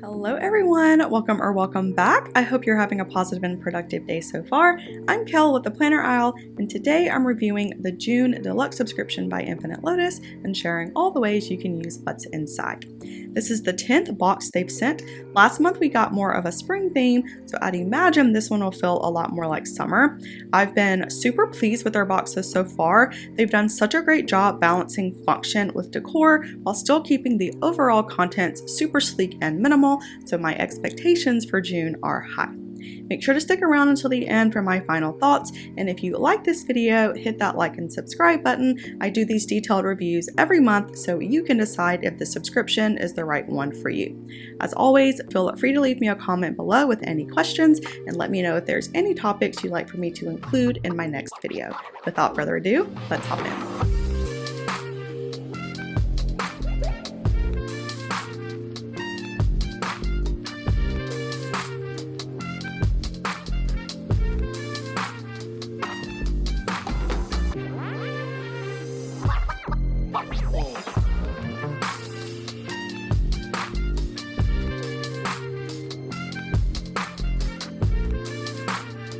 Hello everyone, welcome back. I hope you're having a positive and productive day so far. I'm Kel with the Planner Aisle, and today I'm reviewing the June Deluxe subscription by 8Lotus and sharing all the ways you can use what's inside. This is the 10th box they've sent. Last month we got more of a spring theme, so I'd imagine this one will feel a lot more like summer. I've been super pleased with their boxes so far. They've done such a great job balancing function with decor while still keeping the overall contents super sleek and minimal, so my expectations for June are high. Make sure to stick around until the end for my final thoughts, and if you like this video, hit that like and subscribe button. I do these detailed reviews every month so you can decide if the subscription is the right one for you. As always, feel free to leave me a comment below with any questions and let me know if there's any topics you'd like for me to include in my next video. Without further ado, let's hop in.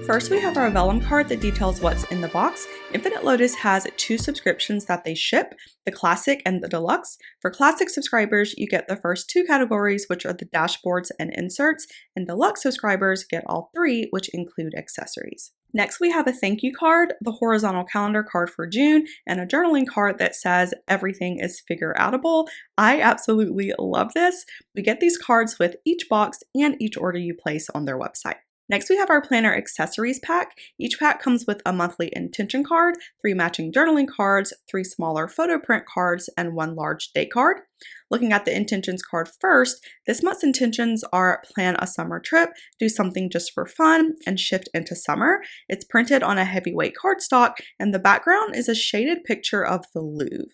First, we have our vellum card that details what's in the box. 8Lotus has two subscriptions that they ship, the Classic and the Deluxe. For Classic subscribers, you get the first two categories, which are the dashboards and inserts, and Deluxe subscribers get all three, which include accessories. Next, we have a thank you card, the horizontal calendar card for June, and a journaling card that says everything is figure outable. I absolutely love this. We get these cards with each box and each order you place on their website. Next, we have our planner accessories pack. Each pack comes with a monthly intention card, 3 matching journaling cards, 3 smaller photo print cards, and 1 large date card. Looking at the intentions card first, this month's intentions are plan a summer trip, do something just for fun, and shift into summer. It's printed on a heavyweight cardstock, and the background is a shaded picture of the Louvre.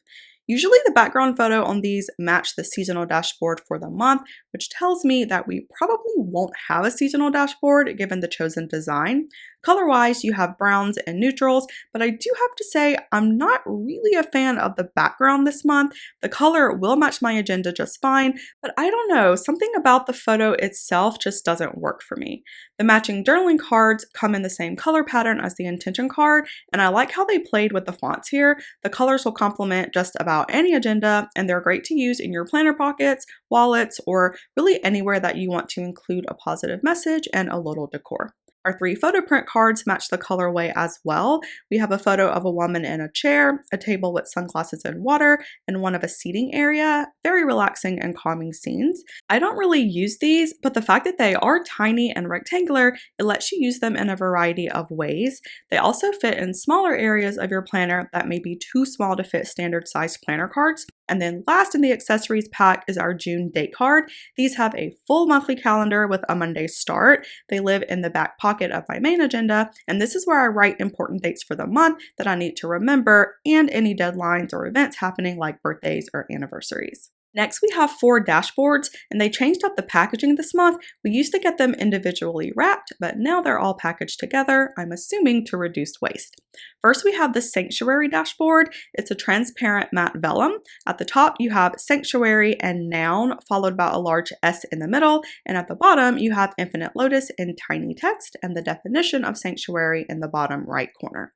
Usually the background photo on these match the seasonal dashboard for the month, which tells me that we probably won't have a seasonal dashboard given the chosen design. Color-wise, you have browns and neutrals, but I do have to say I'm not really a fan of the background this month. The color will match my agenda just fine, but I don't know, something about the photo itself just doesn't work for me. The matching journaling cards come in the same color pattern as the intention card, and I like how they played with the fonts here. The colors will complement just about any agenda, and they're great to use in your planner pockets, wallets, or really anywhere that you want to include a positive message and a little decor. Our 3 photo print cards match the colorway as well. We have a photo of a woman in a chair, a table with sunglasses and water, and one of a seating area. Very relaxing and calming scenes. I don't really use these, but the fact that they are tiny and rectangular, it lets you use them in a variety of ways. They also fit in smaller areas of your planner that may be too small to fit standard sized planner cards. And then last in the accessories pack is our June date card. These have a full monthly calendar with a Monday start. They live in the back pocket of my main agenda, and this is where I write important dates for the month that I need to remember and any deadlines or events happening like birthdays or anniversaries. Next, we have 4 dashboards, and they changed up the packaging this month. We used to get them individually wrapped, but now they're all packaged together, I'm assuming to reduce waste. First, we have the Sanctuary dashboard. It's a transparent matte vellum. At the top, you have Sanctuary and Noun, followed by a large S in the middle, and at the bottom, you have 8Lotus in tiny text and the definition of Sanctuary in the bottom right corner.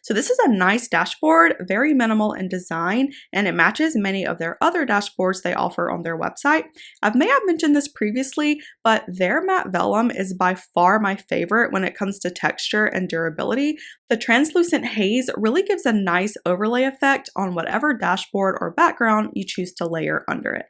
So this is a nice dashboard, very minimal in design, and it matches many of their other dashboards they offer on their website. I may have mentioned this previously, but their matte vellum is by far my favorite when it comes to texture and durability. The translucent haze really gives a nice overlay effect on whatever dashboard or background you choose to layer under it.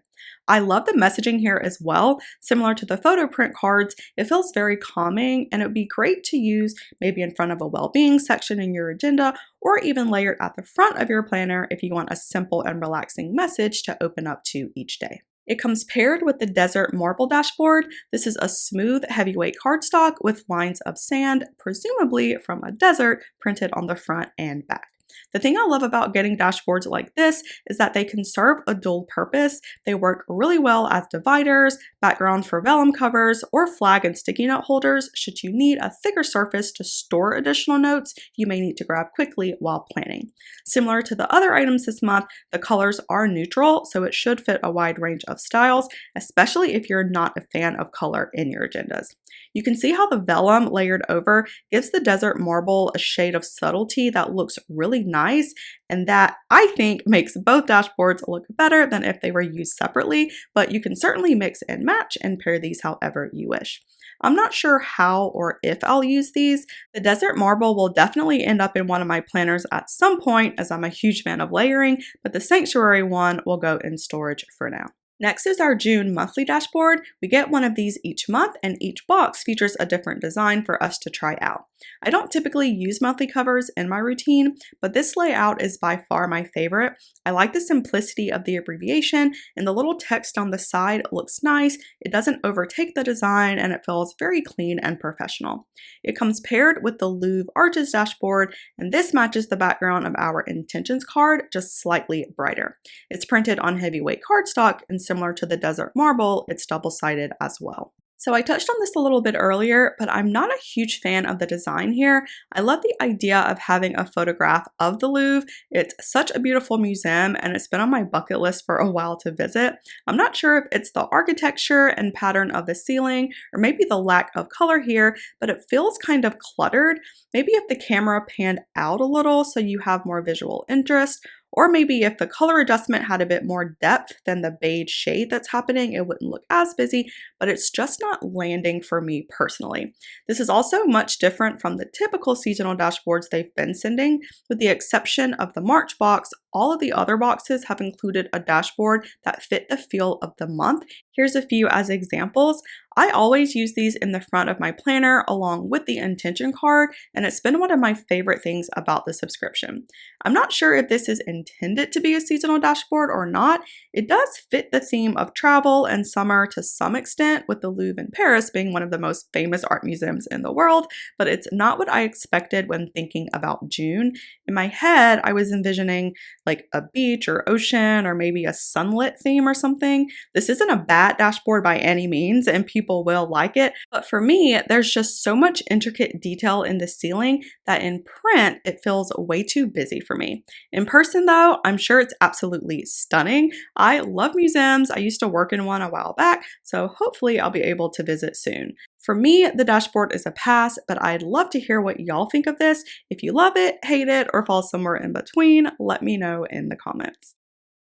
I love the messaging here as well. Similar to the photo print cards, it feels very calming, and it would be great to use maybe in front of a well-being section in your agenda, or even layered at the front of your planner if you want a simple and relaxing message to open up to each day. It comes paired with the Desert Marble dashboard. This is a smooth, heavyweight cardstock with lines of sand, presumably from a desert, printed on the front and back. The thing I love about getting dashboards like this is that they can serve a dual purpose. They work really well as dividers, backgrounds for vellum covers, or flag and sticky note holders should you need a thicker surface to store additional notes you may need to grab quickly while planning. Similar to the other items this month, the colors are neutral, so it should fit a wide range of styles, especially if you're not a fan of color in your agendas. You can see how the vellum layered over gives the desert marble a shade of subtlety that looks really nice, and that I think makes both dashboards look better than if they were used separately, but you can certainly mix and match and pair these however you wish. I'm not sure how or if I'll use these. The desert marble will definitely end up in one of my planners at some point as I'm a huge fan of layering, but the sanctuary one will go in storage for now. Next is our June monthly dashboard. We get one of these each month, and each box features a different design for us to try out. I don't typically use monthly covers in my routine, but this layout is by far my favorite. I like the simplicity of the abbreviation, and the little text on the side looks nice. It doesn't overtake the design, and it feels very clean and professional. It comes paired with the Louvre Arches dashboard, and this matches the background of our intentions card, just slightly brighter. It's printed on heavyweight cardstock, and similar to the desert marble, it's double-sided as well. So I touched on this a little bit earlier, but I'm not a huge fan of the design here. I love the idea of having a photograph of the Louvre. It's such a beautiful museum, and it's been on my bucket list for a while to visit. I'm not sure if it's the architecture and pattern of the ceiling, or maybe the lack of color here, but it feels kind of cluttered. Maybe if the camera panned out a little so you have more visual interest, or maybe if the color adjustment had a bit more depth than the beige shade that's happening, it wouldn't look as busy, but it's just not landing for me personally. This is also much different from the typical seasonal dashboards they've been sending. With the exception of the March box, all of the other boxes have included a dashboard that fit the feel of the month. Here's a few as examples. I always use these in the front of my planner along with the intention card, and it's been one of my favorite things about the subscription. I'm not sure if this is intended to be a seasonal dashboard or not. It does fit the theme of travel and summer to some extent, with the Louvre in Paris being one of the most famous art museums in the world, but it's not what I expected when thinking about June. In my head, I was envisioning like a beach or ocean or maybe a sunlit theme or something. This isn't a bad dashboard by any means, and people will like it, but for me, there's just so much intricate detail in the ceiling that in print, it feels way too busy for me. In person though, I'm sure it's absolutely stunning. I love museums. I used to work in one a while back, so hopefully I'll be able to visit soon. For me, the dashboard is a pass, but I'd love to hear what y'all think of this. If you love it, hate it, or fall somewhere in between, let me know in the comments.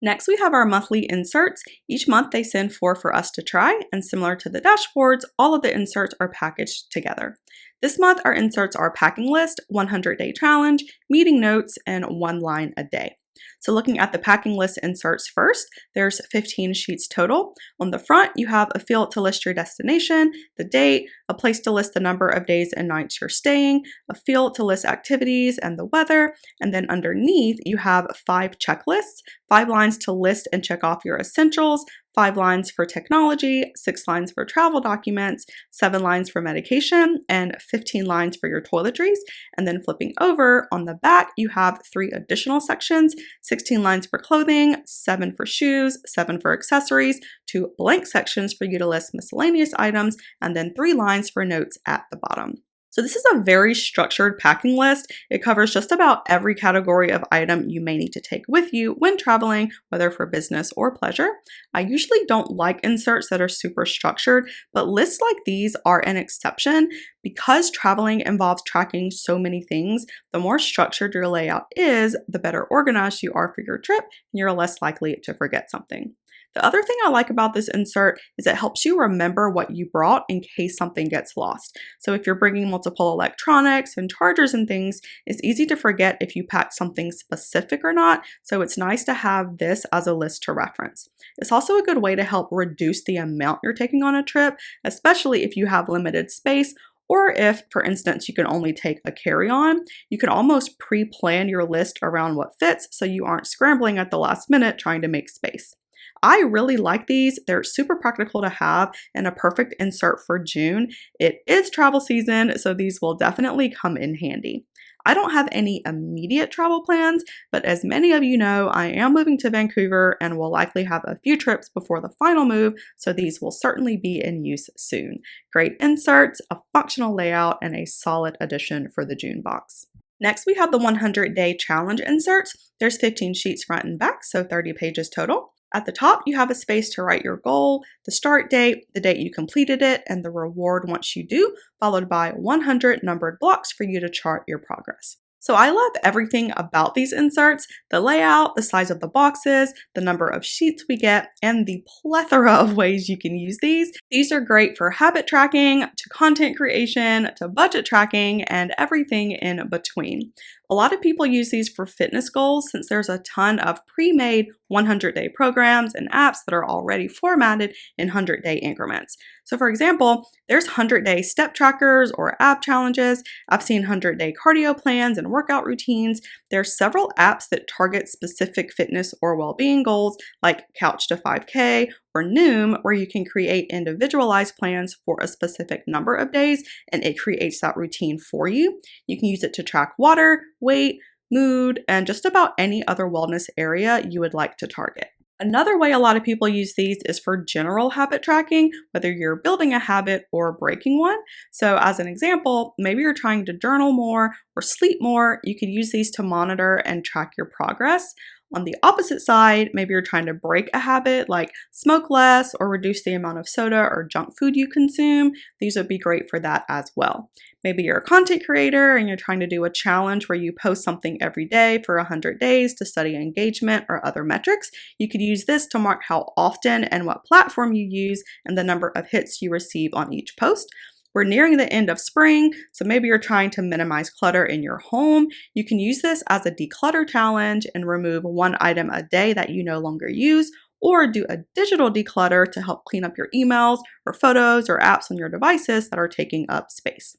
Next, we have our monthly inserts. Each month they send 4 for us to try, and similar to the dashboards, all of the inserts are packaged together. This month, our inserts are packing list, 100-day challenge, meeting notes, and 1 line a day. So looking at the packing list inserts first, there's 15 sheets total. On the front, you have a field to list your destination, the date, a place to list the number of days and nights you're staying, a field to list activities and the weather, and then underneath you have 5 checklists, 5 lines to list and check off your essentials, 5 lines for technology, 6 lines for travel documents, 7 lines for medication, and 15 lines for your toiletries. And then flipping over, on the back, you have 3 additional sections, 16 lines for clothing, 7 for shoes, 7 for accessories, 2 blank sections for you to list miscellaneous items, and then 3 lines for notes at the bottom. So this is a very structured packing list. It covers just about every category of item you may need to take with you when traveling, whether for business or pleasure. I usually don't like inserts that are super structured, but lists like these are an exception. Because traveling involves tracking so many things, the more structured your layout is, the better organized you are for your trip, and you're less likely to forget something. The other thing I like about this insert is it helps you remember what you brought in case something gets lost. So if you're bringing multiple electronics and chargers and things, it's easy to forget if you packed something specific or not, so it's nice to have this as a list to reference. It's also a good way to help reduce the amount you're taking on a trip, especially if you have limited space, or if, for instance, you can only take a carry-on. You can almost pre-plan your list around what fits so you aren't scrambling at the last minute trying to make space. I really like these. They're super practical to have and a perfect insert for June. It is travel season, so these will definitely come in handy. I don't have any immediate travel plans, but as many of you know, I am moving to Vancouver and will likely have a few trips before the final move, so these will certainly be in use soon. Great inserts, a functional layout, and a solid addition for the June box. Next, we have the 100-day challenge inserts. There's 15 sheets front and back, so 30 pages total. At the top, you have a space to write your goal, the start date, the date you completed it, and the reward once you do, followed by 100 numbered blocks for you to chart your progress. So I love everything about these inserts, the layout, the size of the boxes, the number of sheets we get, and the plethora of ways you can use these. These are great for habit tracking, to content creation, to budget tracking, and everything in between. A lot of people use these for fitness goals since there's a ton of pre-made 100-day programs and apps that are already formatted in 100-day increments. So for example, there's 100-day step trackers or ab challenges. I've seen 100-day cardio plans and workout routines. There's several apps that target specific fitness or well-being goals like Couch to 5K or Noom, where you can create individualized plans for a specific number of days and it creates that routine for you. You can use it to track water, weight, mood, and just about any other wellness area you would like to target. Another way a lot of people use these is for general habit tracking, whether you're building a habit or breaking one. So as an example, maybe you're trying to journal more or sleep more. You could use these to monitor and track your progress. On the opposite side, maybe you're trying to break a habit like smoke less or reduce the amount of soda or junk food you consume. These would be great for that as well. Maybe you're a content creator and you're trying to do a challenge where you post something every day for 100 days to study engagement or other metrics. You could use this to mark how often and what platform you use and the number of hits you receive on each post. We're nearing the end of spring, so maybe you're trying to minimize clutter in your home. You can use this as a declutter challenge and remove one item a day that you no longer use, or do a digital declutter to help clean up your emails or photos or apps on your devices that are taking up space.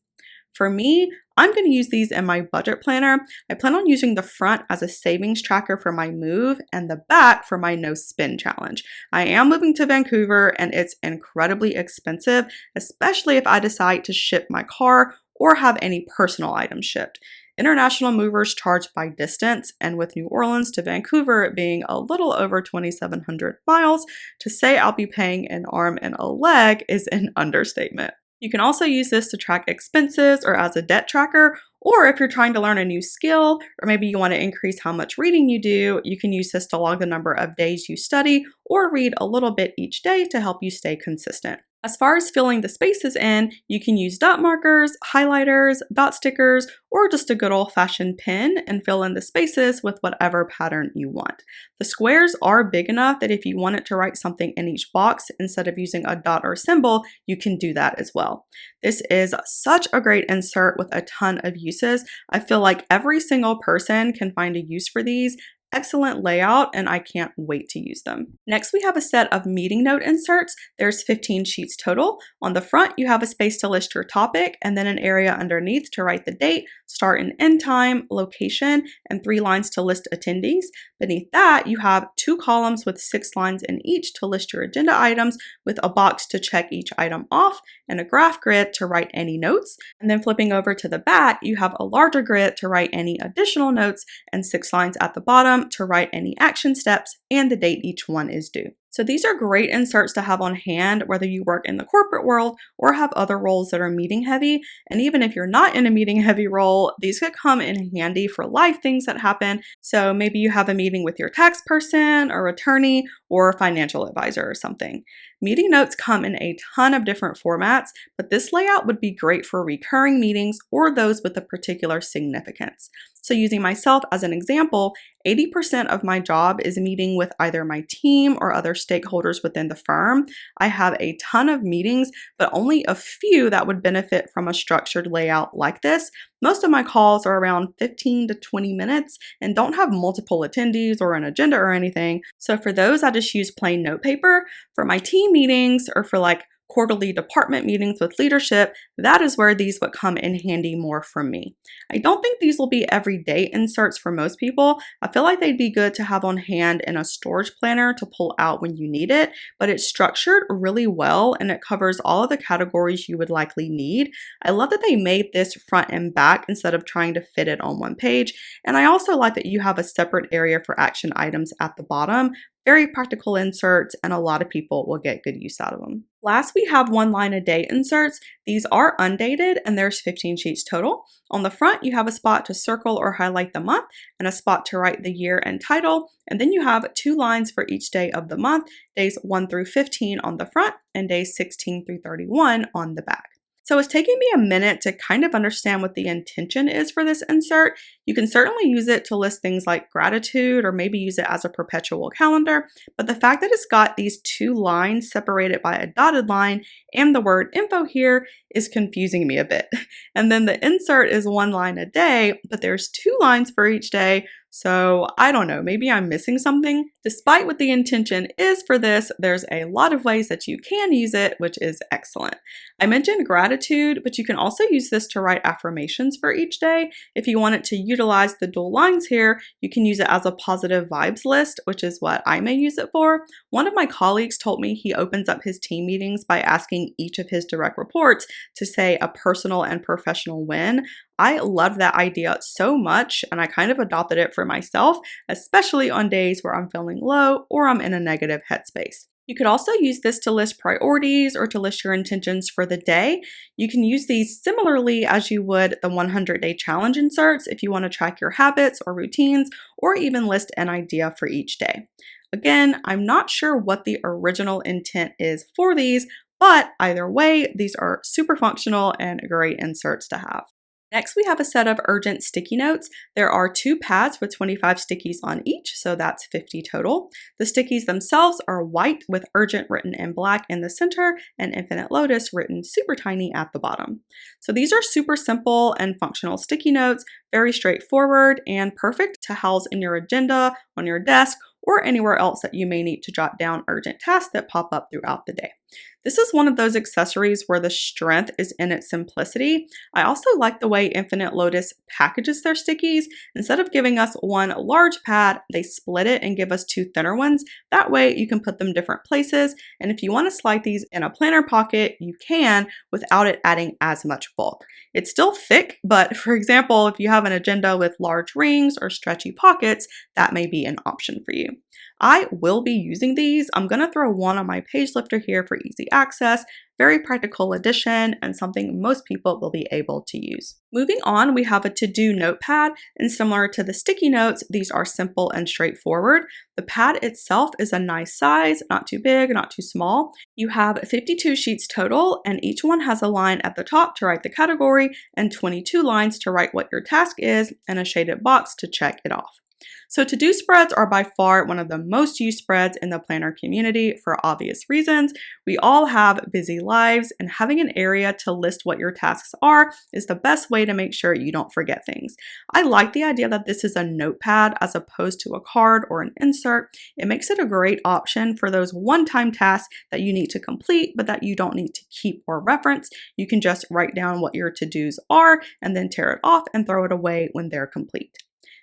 For me, I'm going to use these in my budget planner. I plan on using the front as a savings tracker for my move and the back for my no spend challenge. I am moving to Vancouver and it's incredibly expensive, especially if I decide to ship my car or have any personal items shipped. International movers charge by distance, and with New Orleans to Vancouver being a little over 2,700 miles, to say I'll be paying an arm and a leg is an understatement. You can also use this to track expenses or as a debt tracker, or if you're trying to learn a new skill, or maybe you want to increase how much reading you do, you can use this to log the number of days you study or read a little bit each day to help you stay consistent. As far as filling the spaces in, you can use dot markers, highlighters, dot stickers, or just a good old-fashioned pen and fill in the spaces with whatever pattern you want. The squares are big enough that if you wanted to write something in each box instead of using a dot or symbol, you can do that as well. This is such a great insert with a ton of uses. I feel like every single person can find a use for these. Excellent layout, and I can't wait to use them. Next, we have a set of meeting note inserts. There's 15 sheets total. On the front, you have a space to list your topic and then an area underneath to write the date, start and end time, location, and 3 lines to list attendees. Beneath that, you have 2 columns with 6 lines in each to list your agenda items with a box to check each item off and a graph grid to write any notes. And then flipping over to the back, you have a larger grid to write any additional notes and 6 lines at the bottom to write any action steps and the date each one is due. So these are great inserts to have on hand, whether you work in the corporate world or have other roles that are meeting heavy. And even if you're not in a meeting heavy role, these could come in handy for life things that happen. So maybe you have a meeting with your tax person or attorney or financial advisor or something. Meeting notes come in a ton of different formats, but this layout would be great for recurring meetings or those with a particular significance. So using myself as an example, 80% of my job is meeting with either my team or other stakeholders within the firm. I have a ton of meetings, but only a few that would benefit from a structured layout like this. Most of my calls are around 15 to 20 minutes and don't have multiple attendees or an agenda or anything. So for those, I just use plain note paper. For my team meetings or for like quarterly department meetings with leadership, that is where these would come in handy more for me. I don't think these will be everyday inserts for most people. I feel like they'd be good to have on hand in a storage planner to pull out when you need it, but it's structured really well and it covers all of the categories you would likely need. I love that they made this front and back instead of trying to fit it on one page. And I also like that you have a separate area for action items at the bottom. Very practical inserts, and a lot of people will get good use out of them. Last, we have one line a day inserts. These are undated and there's 15 sheets total. On the front, you have a spot to circle or highlight the month and a spot to write the year and title. And then you have 2 lines for each day of the month, days 1 through 15 on the front and days 16 through 31 on the back. So it's taking me a minute to kind of understand what the intention is for this insert. You can certainly use it to list things like gratitude or maybe use it as a perpetual calendar, but the fact that it's got these 2 lines separated by a dotted line and the word info here is confusing me a bit. And then the insert is 1 line a day, but there's 2 lines for each day. So I don't know, maybe I'm missing something. Despite what the intention is for this, there's a lot of ways that you can use it, which is excellent. I mentioned gratitude, but you can also use this to write affirmations for each day. If you wanted to utilize the dual lines here, you can use it as a positive vibes list, which is what I may use it for. One of my colleagues told me he opens up his team meetings by asking each of his direct reports to say a personal and professional win. I love that idea so much, and I kind of adopted it for myself, especially on days where I'm feeling low or I'm in a negative headspace. You could also use this to list priorities or to list your intentions for the day. You can use these similarly as you would the 100-day challenge inserts if you want to track your habits or routines, or even list an idea for each day. Again, I'm not sure what the original intent is for these, but either way, these are super functional and great inserts to have. Next, we have a set of urgent sticky notes. There are 2 pads with 25 stickies on each, so that's 50 total. The stickies themselves are white with urgent written in black in the center and Infinite Lotus written super tiny at the bottom. So these are super simple and functional sticky notes, very straightforward and perfect to house in your agenda, on your desk, or anywhere else that you may need to jot down urgent tasks that pop up throughout the day. This is one of those accessories where the strength is in its simplicity. I also like the way Infinite Lotus packages their stickies. Instead of giving us one large pad, they split it and give us 2 thinner ones. That way you can put them different places. And if you want to slide these in a planner pocket, you can without it adding as much bulk. It's still thick, but for example, if you have an agenda with large rings or stretchy pockets, that may be an option for you. I will be using these. I'm going to throw one on my page lifter here for easy access. Very practical addition and something most people will be able to use. Moving on, we have a to-do notepad, and similar to the sticky notes, these are simple and straightforward. The pad itself is a nice size, not too big, not too small. You have 52 sheets total, and each one has a line at the top to write the category and 22 lines to write what your task is and a shaded box to check it off. So to-do spreads are by far one of the most used spreads in the planner community for obvious reasons. We all have busy lives, and having an area to list what your tasks are is the best way to make sure you don't forget things. I like the idea that this is a notepad as opposed to a card or an insert. It makes it a great option for those one-time tasks that you need to complete but that you don't need to keep or reference. You can just write down what your to-dos are and then tear it off and throw it away when they're complete.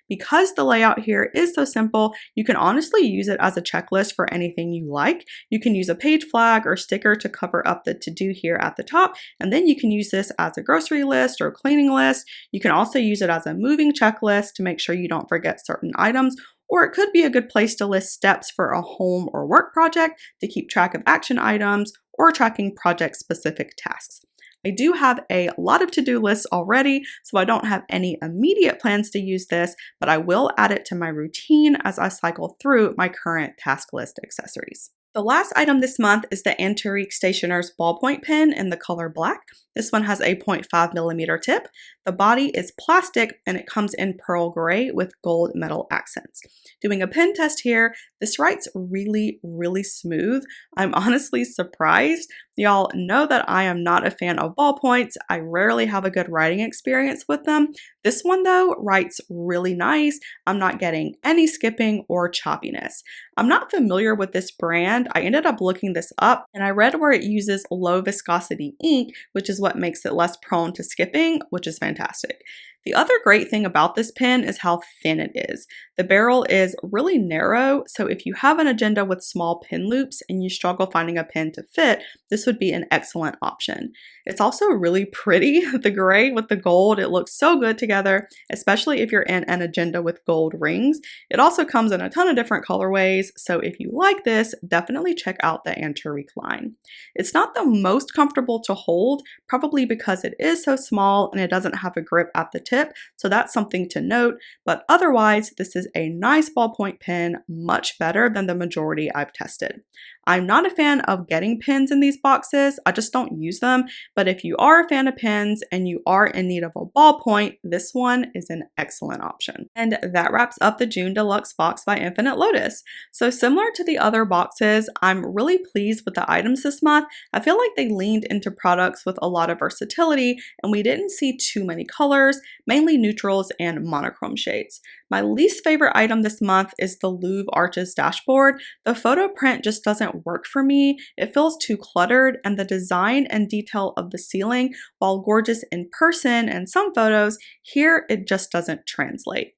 Because the layout here is so simple, you can honestly use it as a checklist for anything you like. You can use a page flag or sticker to cover up the to-do here at the top, and then you can use this as a grocery list or cleaning list. You can also use it as a moving checklist to make sure you don't forget certain items, or it could be a good place to list steps for a home or work project to keep track of action items or tracking project-specific tasks. I do have a lot of to-do lists already, so I don't have any immediate plans to use this, but I will add it to my routine as I cycle through my current task list accessories. The last item this month is the Antique Stationer's ballpoint pen in the color black. This one has a 0.5mm tip. The body is plastic and it comes in pearl gray with gold metal accents. Doing a pen test here, this writes really, really smooth. I'm honestly surprised. Y'all know that I am not a fan of ballpoints. I rarely have a good writing experience with them. This one though writes really nice. I'm not getting any skipping or choppiness. I'm not familiar with this brand. I ended up looking this up and I read where it uses low viscosity ink, which is what makes it less prone to skipping, which is fantastic. The other great thing about this pen is how thin it is. The barrel is really narrow, so if you have an agenda with small pen loops and you struggle finding a pen to fit, this would be an excellent option. It's also really pretty, the gray with the gold, it looks so good together, especially if you're in an agenda with gold rings. It also comes in a ton of different colorways, so if you like this, definitely check out the Antique line. It's not the most comfortable to hold, probably because it is so small and it doesn't have a grip at the tip, so that's something to note, but otherwise, this is a nice ballpoint pen, much better than the majority I've tested. I'm not a fan of getting pens in these boxes, I just don't use them, but if you are a fan of pens and you are in need of a ballpoint, this one is an excellent option. And that wraps up the June Deluxe box by Infinite Lotus. So similar to the other boxes, I'm really pleased with the items this month. I feel like they leaned into products with a lot of versatility and we didn't see too many colors, mainly neutrals and monochrome shades. My least favorite item this month is the Louvre Arches dashboard. The photo print just doesn't work for me. It feels too cluttered and the design and detail of the ceiling, while gorgeous in person and some photos, here it just doesn't translate.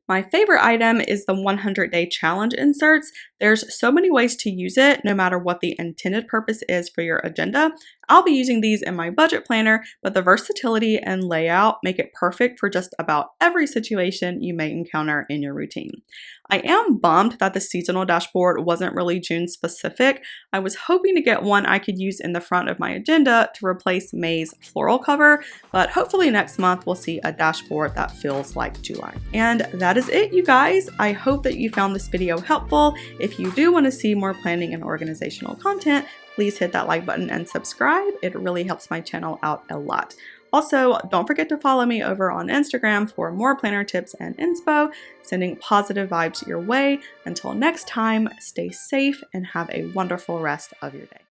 My favorite item is the 100-day challenge inserts. There's so many ways to use it, no matter what the intended purpose is for your agenda. I'll be using these in my budget planner, but the versatility and layout make it perfect for just about every situation you may encounter in your routine. I am bummed that the seasonal dashboard wasn't really June specific. I was hoping to get one I could use in the front of my agenda to replace May's floral cover, but hopefully next month we'll see a dashboard that feels like July. And that is it, you guys. I hope that you found this video helpful. If you do want to see more planning and organizational content, please hit that like button and subscribe. It really helps my channel out a lot. Also, don't forget to follow me over on Instagram for more planner tips and inspo, sending positive vibes your way. Until next time, stay safe and have a wonderful rest of your day.